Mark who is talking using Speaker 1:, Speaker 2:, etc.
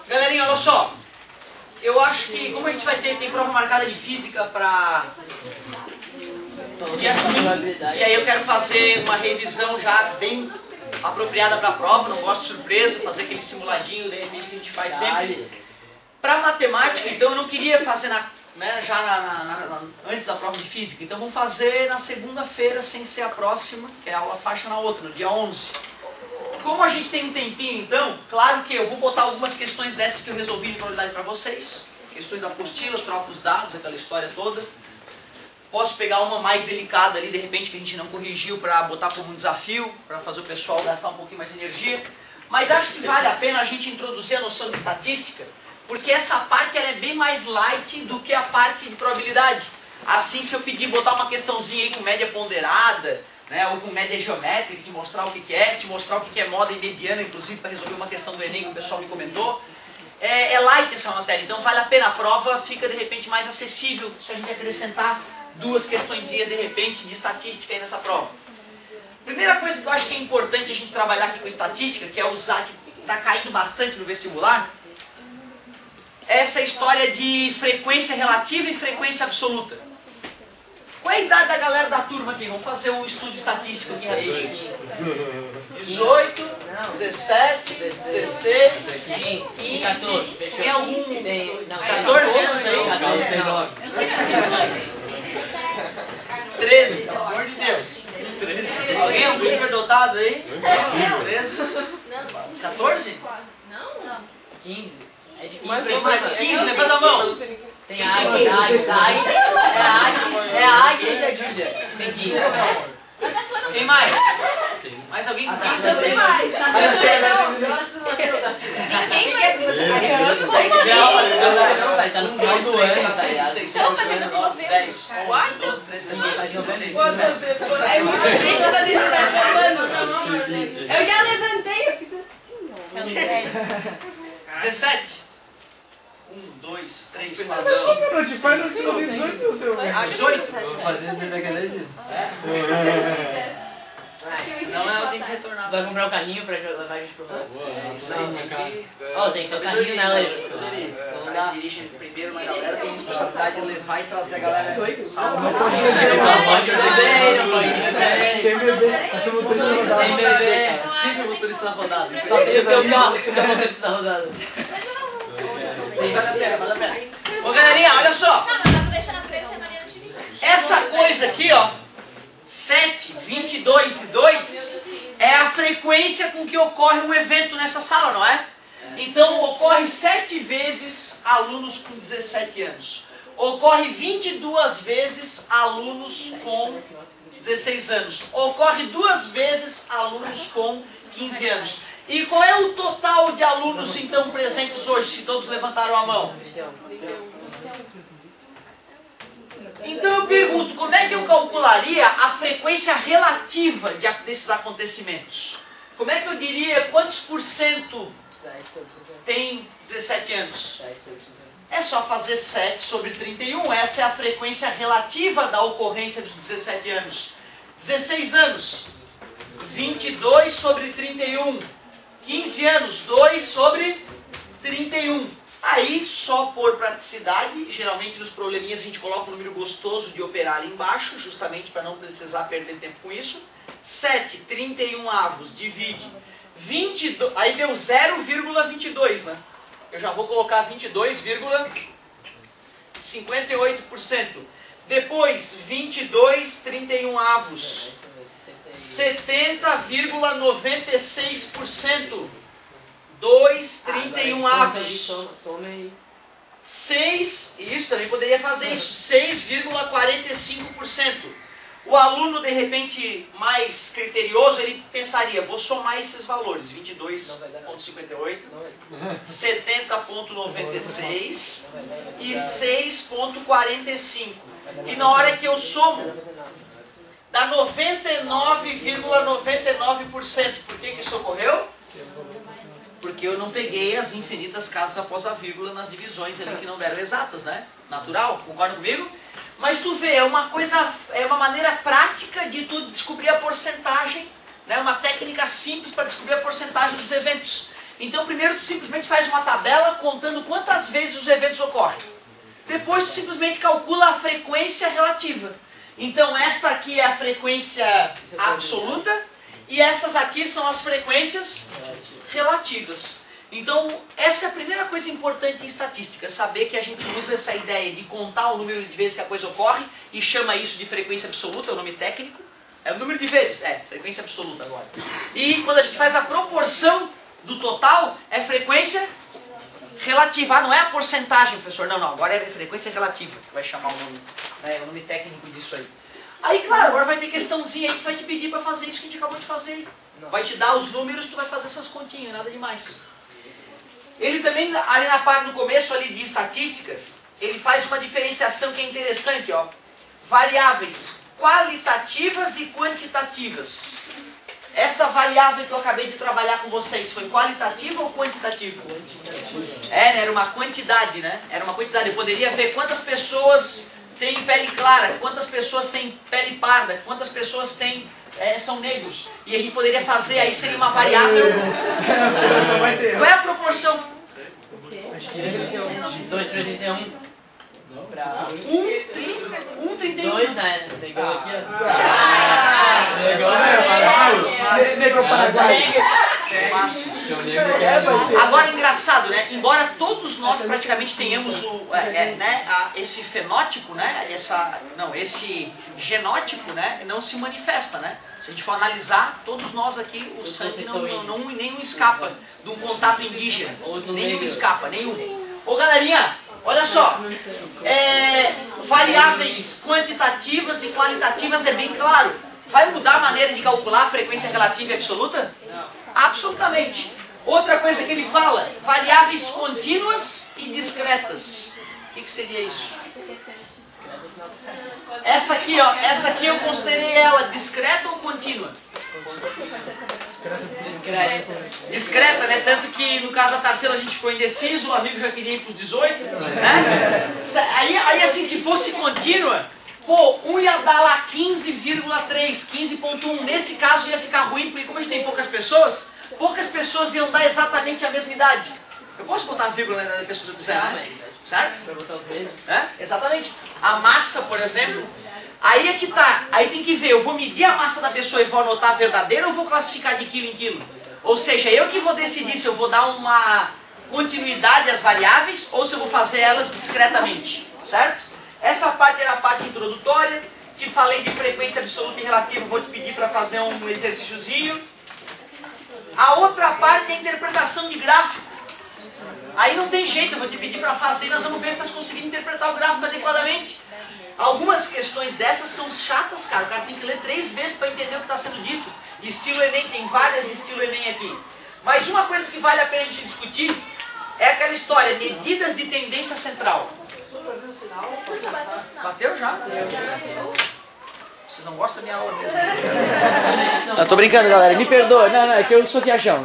Speaker 1: Galerinha, olha só. Eu acho que, como a gente vai ter, tem prova marcada de física para dia 5, e aí eu quero fazer uma revisão já bem apropriada para a prova, não gosto de surpresa, fazer aquele simuladinho de repente que a gente faz sempre. Para matemática, então eu não queria fazer antes da prova de física, então vamos fazer na segunda-feira, sem ser a próxima, que é a aula faixa na outra, no dia 11. Como a gente tem um tempinho, então, claro que eu vou botar algumas questões dessas que eu resolvi de probabilidade para vocês. Questões da apostila, troco os dados, aquela história toda. Posso pegar uma mais delicada ali, de repente, que a gente não corrigiu para botar como um desafio, para fazer o pessoal gastar um pouquinho mais de energia. Mas acho que vale a pena a gente introduzir a noção de estatística, porque essa parte ela é bem mais light do que a parte de probabilidade. Assim, se eu pedir botar uma questãozinha aí com média ponderada, né, ou com média geométrica, te mostrar o que é, te mostrar o que é moda e mediana, inclusive para resolver uma questão do Enem que o pessoal me comentou, é light essa matéria, então vale a pena, a prova fica de repente mais acessível se a gente acrescentar duas questõezinhas de repente de estatística aí nessa prova. Primeira coisa que eu acho que é importante a gente trabalhar aqui com estatística, que é usar, que está caindo bastante no vestibular, é essa história de frequência relativa e frequência absoluta. Qual é a idade da galera da turma aqui? Vamos fazer um estudo estatístico aqui rapidinho. 18, 17, 16, 15, tem algum 14 anos aí? 13, pelo amor de Deus. Alguém? Algum superdotado aí? 13? 14? Não. 15. É de 15, levanta a mão. Tem águia, é a águia e a Júlia. Tem 15. Quem mais? Mais alguém com 15? Tem mais. 16. Ninguém vai. Não, vai estar no final do ano, tá ligado? Então, mas ainda tem 90. 10, 11, 12, 13, 14, 16.
Speaker 2: Eu já levantei, eu fiz assim, ó.
Speaker 1: 17. 1, 2, 3, 4, 5.
Speaker 3: Não, te faz no final de 18, seu.
Speaker 1: 18?
Speaker 4: Vou fazer você vai querer disso.
Speaker 1: Senão ela tem que retornar.
Speaker 4: Vai comprar um carrinho pra levar a gente pro lado.
Speaker 1: É isso aí, tem que...
Speaker 4: Ó, tem que ter um carrinho nela aí.
Speaker 1: O cara que dirige primeiro, mas a galera tem a responsabilidade de levar e trazer a galera.
Speaker 3: Não pode beber. Sem beber. Vai ser motorista na rodada.
Speaker 4: Sem beber.
Speaker 1: Sempre motorista na rodada.
Speaker 4: Eu tenho o carro que é motorista na rodada.
Speaker 1: Vale a pena. Ô galerinha, olha só. Essa coisa aqui, ó. 7, 22 e 2 é a frequência com que ocorre um evento nessa sala, não é? Então ocorre 7 vezes alunos com 17 anos. Ocorre 22 vezes alunos com 16 anos. Ocorre 2 vezes alunos com 15 anos. E qual é o total de alunos então presentes hoje, se todos levantaram a mão? Então eu pergunto, como é que eu calcularia a frequência relativa desses acontecimentos? Como é que eu diria quantos por cento tem 17 anos? É só fazer 7 sobre 31, essa é a frequência relativa da ocorrência dos 17 anos. 16 anos, 22 sobre 31. 15 anos, 2 sobre 31. Aí, só por praticidade, geralmente nos probleminhas a gente coloca um número gostoso de operar ali embaixo, justamente para não precisar perder tempo com isso. 7, 31 avos, divide 22, aí deu 0,22, né? Eu já vou colocar 22,58%. Depois, 22, 31 avos, 70,96%. 2, 31 avos. 6, isso também poderia fazer isso, 6,45%. O aluno, de repente, mais criterioso, ele pensaria, vou somar esses valores, 22,58, 70,96 e 6,45. E na hora que eu somo, dá 99,99%. Por que isso ocorreu? Porque eu não peguei as infinitas casas após a vírgula nas divisões ali que não deram exatas, né? Natural, concorda comigo? Mas tu vê, é uma maneira prática de tu descobrir a porcentagem né? Uma técnica simples para descobrir a porcentagem dos eventos. Então primeiro tu simplesmente faz uma tabela contando quantas vezes os eventos ocorrem. Depois tu simplesmente calcula a frequência relativa. Então esta aqui é a frequência absoluta e essas aqui são as frequências relativas. Então essa é a primeira coisa importante em estatística, saber que a gente usa essa ideia de contar o número de vezes que a coisa ocorre e chama isso de frequência absoluta, é o nome técnico. É o número de vezes, frequência absoluta agora. E quando a gente faz a proporção do total, é frequência relativa. Ah, não é a porcentagem, professor. Não, agora é frequência relativa, que vai chamar o nome, né, o nome técnico disso aí. Aí, claro, agora vai ter questãozinha aí que vai te pedir para fazer isso que a gente acabou de fazer. Vai te dar os números, tu vai fazer essas continhas, nada demais. Ele também, ali na parte, no começo ali de estatística, ele faz uma diferenciação que é interessante, ó. Variáveis qualitativas e quantitativas. Esta variável que eu acabei de trabalhar com vocês foi qualitativa ou quantitativa? Né? Era uma quantidade, né? Era uma quantidade. Eu poderia ver quantas pessoas têm pele clara, quantas pessoas têm pele parda, quantas pessoas têm, são negros. E a gente poderia fazer, aí seria uma variável. Qual é a proporção?
Speaker 4: 2 para 31.
Speaker 1: 1,31.
Speaker 4: 2, né? Pegou aqui, ó.
Speaker 3: Negou Paraguai.
Speaker 1: Máximo. Agora, engraçado, né? Embora todos nós praticamente tenhamos esse fenótipo, né? Esse genótipo, né? Não se manifesta, né? Se a gente for analisar, todos nós aqui, o sangue nenhum escapa de um contato indígena. Nenhum escapa, nenhum. Ô galerinha, olha só. Variáveis quantitativas e qualitativas é bem claro. Vai mudar a maneira de calcular a frequência relativa e absoluta? Não. Absolutamente. Outra coisa que ele fala, variáveis contínuas e discretas. O que seria isso? Essa aqui, ó, essa aqui eu considerei ela discreta ou contínua? Discreta, né? Tanto que no caso da Tarsila a gente ficou indeciso, o amigo já queria ir para os 18, né? Aí assim, se fosse contínua, pô, um ia dar lá 15,3, 15,1. Nesse caso ia ficar ruim, porque como a gente tem poucas pessoas iam dar exatamente a mesma idade. Eu posso botar vírgula na idade da pessoa se eu quiser, né? Certo? Exatamente. A massa, por exemplo, aí é que tá. Aí tem que ver, eu vou medir a massa da pessoa e vou anotar a verdadeira ou vou classificar de quilo em quilo? Ou seja, eu que vou decidir se eu vou dar uma continuidade às variáveis ou se eu vou fazer elas discretamente, certo? Essa parte era a parte introdutória. Te falei de frequência absoluta e relativa, vou te pedir para fazer um exercíciozinho. A outra parte é a interpretação de gráfico. Aí não tem jeito, eu vou te pedir para fazer e nós vamos ver se está conseguindo interpretar o gráfico adequadamente. Algumas questões dessas são chatas, cara. O cara tem que ler 3 vezes para entender o que está sendo dito. Estilo Enem, tem várias estilo Enem aqui. Mas uma coisa que vale a pena a gente discutir é aquela história, medidas de tendência central. Bateu já? Vocês não gostam da minha aula mesmo?
Speaker 3: Não, tô brincando, galera. Me perdoa. Não, é que eu sou viajão.